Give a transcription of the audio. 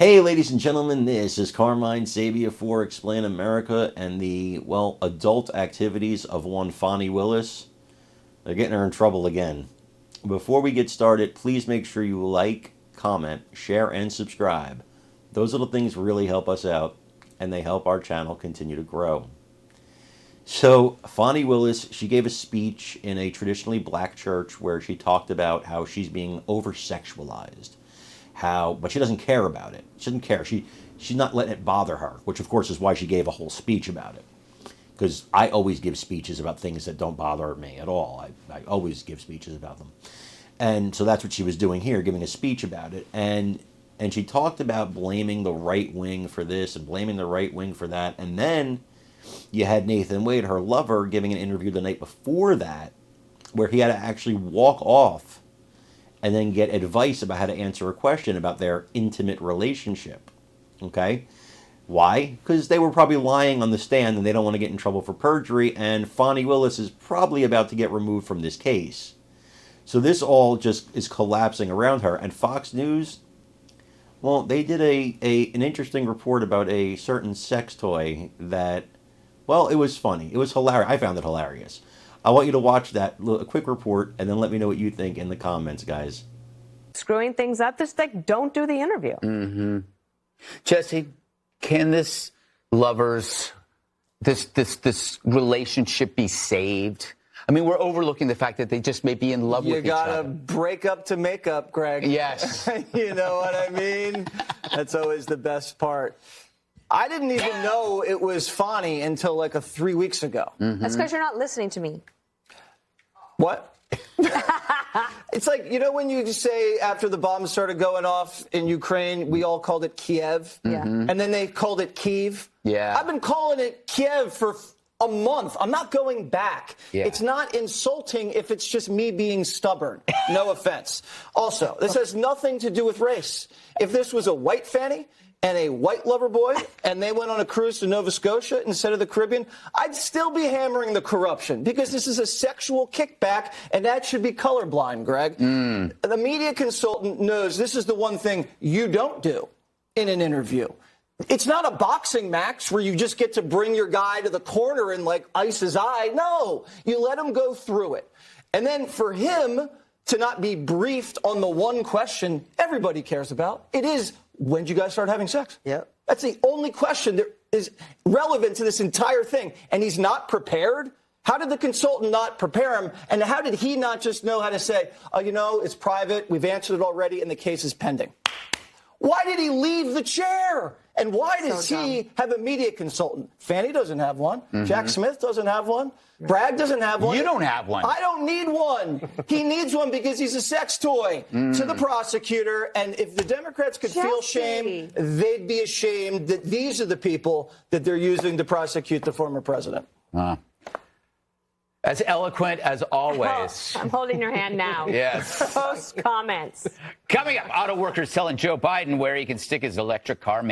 Hey, ladies and gentlemen, this is Carmine Sabia for Explain America and the, adult activities of one Fani Willis. They're getting her in trouble again. Before we get started, please make sure you like, comment, share, and subscribe. Those little things really help us out, and they help our channel continue to grow. So, Fani Willis, she gave a speech in a traditionally black church where she talked about how she's being over-sexualized. But she doesn't care about it. She doesn't care. She's not letting it bother her, which of course is why she gave a whole speech about it. Because I always give speeches about things that don't bother me at all. I always give speeches about them. And so that's what she was doing here, giving a speech about it. And she talked about blaming the right wing for this and blaming the right wing for that. And then you had Nathan Wade, her lover, giving an interview the night before that, where he had to actually walk off and then get advice about how to answer a question about their intimate relationship. Okay? Why? Because they were probably lying on the stand and they don't want to get in trouble for perjury, and Fani Willis is probably about to get removed from this case. So this all just is collapsing around her. And Fox News, well, they did an interesting report about a certain sex toy that, well, it was funny. It was hilarious. I found it hilarious. I want you to watch that a quick report and then let me know what you think in the comments, guys. Screwing things up, just like don't do the interview. Mm-hmm. Jesse, can this relationship be saved? I mean, we're overlooking the fact that they just may be in love with each other. You gotta break up to make up, Greg. Yes. You know what I mean? That's always the best part. I didn't even know it was Fani until like 3 weeks ago. Mm-hmm. That's because you're not listening to me. What? It's like, you know when you say after the bombs started going off in Ukraine, we all called it Kiev? Yeah. And then they called it Kyiv? Yeah. I've been calling it Kiev for a month. I'm not going back. Yeah. It's not insulting if it's just me being stubborn. No offense. Also, this has nothing to do with race. If this was a white Fanny and a white lover boy, and they went on a cruise to Nova Scotia instead of the Caribbean, I'd still be hammering the corruption because this is a sexual kickback, and that should be colorblind, Greg. The media consultant knows this is the one thing you don't do in an interview. It's not a boxing match where you just get to bring your guy to the corner and, like, ice his eye. No, you let him go through it. And then for him to not be briefed on the one question everybody cares about, it is, when did you guys start having sex? Yeah. That's the only question that is relevant to this entire thing. And he's not prepared? How did the consultant not prepare him? And how did he not just know how to say, oh, you know, it's private, we've answered it already, and the case is pending? Why did he leave the chair? And why does he have a media consultant? Fani doesn't have one. Mm-hmm. Jack Smith doesn't have one. Bragg doesn't have one. You don't have one. I don't need one. He needs one because he's a sex toy to the prosecutor. And if the Democrats could feel shame, they'd be ashamed that these are the people that they're using to prosecute the former president. As eloquent as always. Oh, I'm holding your hand now. Yes. Post comments. Coming up, auto workers telling Joe Biden where he can stick his electric car.